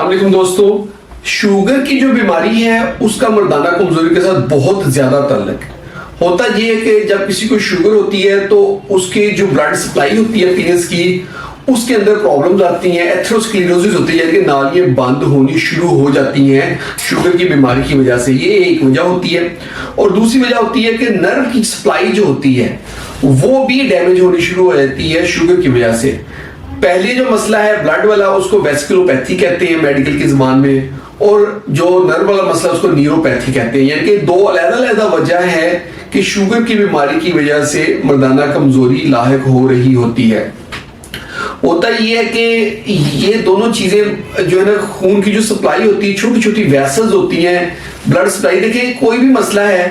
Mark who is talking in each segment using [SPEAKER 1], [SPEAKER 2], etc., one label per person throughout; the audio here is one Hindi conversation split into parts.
[SPEAKER 1] अस्सलाम वालेकुम दोस्तों, शुगर की जो बीमारी है उसका मर्दाना कमजोरी के साथ बहुत ज्यादा ताल्लुक होता ये है कि जब किसी को शुगर होती है तो उसकी जो ब्लड सप्लाई होती है पीनस की, उसके अंदर प्रॉब्लम्स आती हैं, एथेरोस्क्लेरोसिस होती है, यानी कि नालियां बंद होनी शुरू हो जाती हैं शुगर की बीमारी की वजह से। ये एक वजह होती है। और दूसरी वजह होती है कि नर्व की सप्लाई जो होती है वो भी डैमेज होनी शुरू हो जाती है शुगर की वजह से। पहले जो मसला है ब्लड वाला उसको वेस्कुलोपैथी कहते हैं मेडिकल की जुबान में, और जो नर्व वाला मसला उसको न्यूरोपैथी कहते हैं। यानी कि दो अलग-अलग वजह है कि शुगर की बीमारी की वजह से मर्दाना कमजोरी लाहिक हो रही होती है। होता ये है कि ये दोनों चीजें जो है ना, खून की जो सप्लाई होती है, छोटी छोटी वैसल्स होती हैं, ब्लड सप्लाई। देखिए कोई भी मसला है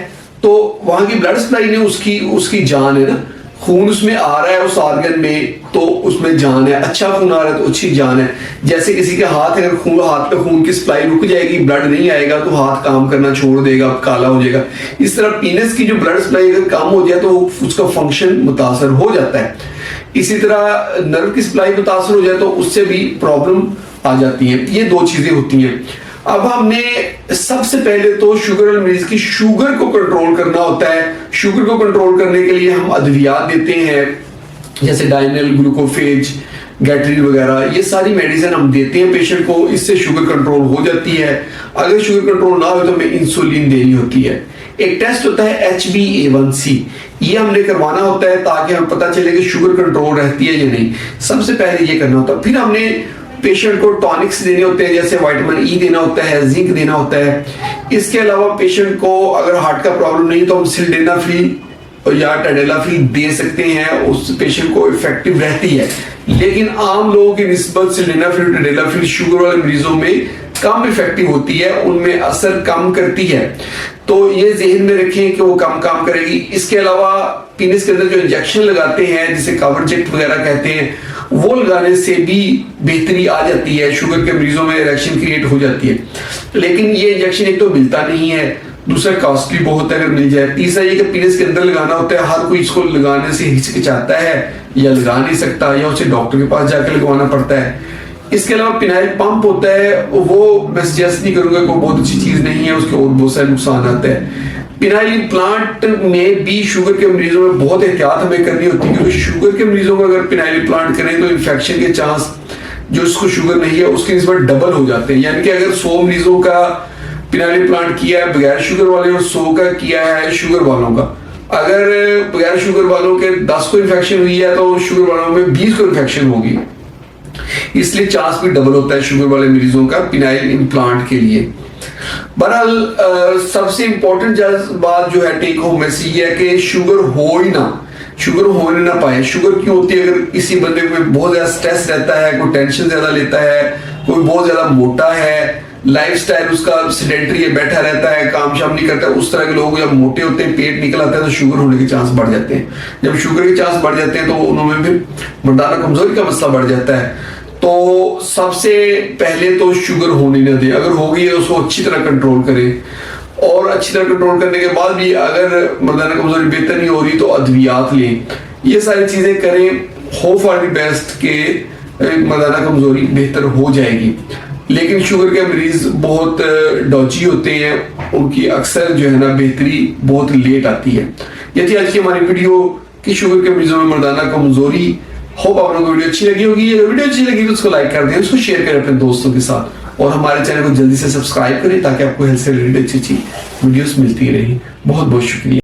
[SPEAKER 1] तो वहां की ब्लड सप्लाई ने उसकी जान है ना, खून उसमें आ रहा है उस ऑर्गन में तो उसमें जान है, अच्छा खून आ रहा है तो अच्छी जान है। जैसे किसी के हाथ, अगर हाथ पे खून की सप्लाई रुक जाएगी, ब्लड नहीं आएगा तो हाथ काम करना छोड़ देगा, काला हो जाएगा। इस तरह पीनस की जो ब्लड सप्लाई अगर कम हो जाए तो उसका फंक्शन मुतासर हो जाता है। इसी तरह नर्व की सप्लाई मुतासर हो जाए तो उससे भी प्रॉब्लम आ जाती है। ये दो चीजें होती हैं। अब हमने सबसे पहले तो शुगर वाले मरीज की शुगर को कंट्रोल करना होता है। शुगर को कंट्रोल करने के लिए हम अद्वियात देते हैं, जैसे डायनल, ग्लूकोफेज, गैट्रीन वगैरह। ये सारी मेडिसिन हम देते हैं पेशेंट को, इससे शुगर कंट्रोल हो जाती है। अगर शुगर कंट्रोल ना हो तो हमें इंसुलिन देनी होती है। एक टेस्ट होता है HbA1c, ये हमने करवाना होता है ताकि हमें पता चले कि शुगर कंट्रोल रहती है या नहीं। सबसे पहले ये करना होता है। फिर हमने पेशेंट को टॉनिक्स देने होते हैं, जैसे विटामिन ई देना होता है, जिंक देना होता है। इसके अलावा पेशेंट को अगर हार्ट का प्रॉब्लम नहीं तो हम सिल्डेनाफिल या टेडेलाफिल दे सकते हैं, उस पेशेंट को इफेक्टिव रहती है। लेकिन आम लोगों की निस्बत सिल्डेनाफिल, टेडेलाफिल शुगर वाले मरीजों में कम इफेक्टिव होती है, उनमें असर कम करती है। तो ये ज़हन में रखें कि वो कम काम करेगी। इसके अलावा पीनस के अंदर जो इंजेक्शन लगाते हैं, जिसे कवरजेट वगैरह कहते हैं, वो लगाने से भी बेहतरी आ जाती है। शुगर के मरीजों में इरेक्शन क्रिएट हो जाती है। लेकिन ये इंजेक्शन एक तो मिलता नहीं है, दूसरा कॉस्टली बहुत है अगर मिल जाए। तीसरा ये कि पीनस के अंदर लगाना होता है, हर कोई इसको लगाने से हिचकिचाता है या लगा नहीं सकता, या उसे डॉक्टर के पास जाकर लगवाना पड़ता है। इसके अलावा पिनाइल पंप होता है, वो मैं सजेस्ट नहीं करूंगा, कोई बहुत अच्छी चीज नहीं है, उसके और बहुत सारे नुकसान आते हैं। पिनाइल इम्प्लांट में भी शुगर के मरीजों में बहुत एहतियात हमें करनी होती है, क्योंकि शुगर के मरीजों को अगर पिनाइल इम्प्लांट करें तो इन्फेक्शन के चांस जो उसको शुगर नहीं है उसकी निस्बत डबल हो जाते हैं। यानी कि अगर 100 मरीजों का पिनाइल इम्प्लांट किया है बगैर शुगर वाले और 100 का किया है शुगर वालों का, अगर बगैर शुगर वालों के 10 को इन्फेक्शन हुई है तो शुगर वालों में 20 को इन्फेक्शन होगी। इसलिए चांस भी डबल होता है शुगर वाले मरीजों का पिनाइल इम्प्लांट के लिए। बहरहाल सबसे इंपॉर्टेंट बात जो है टेक होम मैसेज है कि शुगर हो ही ना पाए। शुगर क्यों होती है? अगर किसी बंदे में बहुत ज्यादा स्ट्रेस रहता है, कोई टेंशन ज्यादा लेता है, कोई बहुत ज्यादा मोटा है, लाइफस्टाइल उसका सेडेंटरी है, बैठा रहता है, काम शाम नहीं करता, उस तरह के लोग जब मोटे होते हैं, पेट निकल आता है तो शुगर होने के चांस बढ़ जाते हैं। जब शुगर के चांस बढ़ जाते हैं तो उनमें फिर मर्दाना कमजोरी का मसला बढ़ जाता है। तो सबसे पहले तो शुगर होने न दें। अगर हो गई है उसको अच्छी तरह कंट्रोल करें, और अच्छी तरह कंट्रोल करने के बाद भी अगर मर्दाना कमजोरी बेहतर नहीं हो रही तो अद्वियात लें। ये सारी चीजें करें, होप फॉर द बेस्ट के मर्दाना कमजोरी बेहतर हो जाएगी। लेकिन शुगर के मरीज बहुत डॉजी होते हैं, उनकी अक्सर जो है ना बेहतरी बहुत लेट आती है। ये थी आज की हमारी वीडियो कि शुगर के मरीजों में मर्दाना कमजोरी। होप आप लोगों को वीडियो अच्छी लगी होगी। अगर वीडियो अच्छी लगी तो उसको लाइक कर दें, उसको शेयर करें अपने दोस्तों के साथ, और हमारे चैनल को जल्दी से सब्सक्राइब करें ताकि आपको हेल्थ से रिलेटेड अच्छी वीडियोस मिलती रहें। बहुत बहुत शुक्रिया।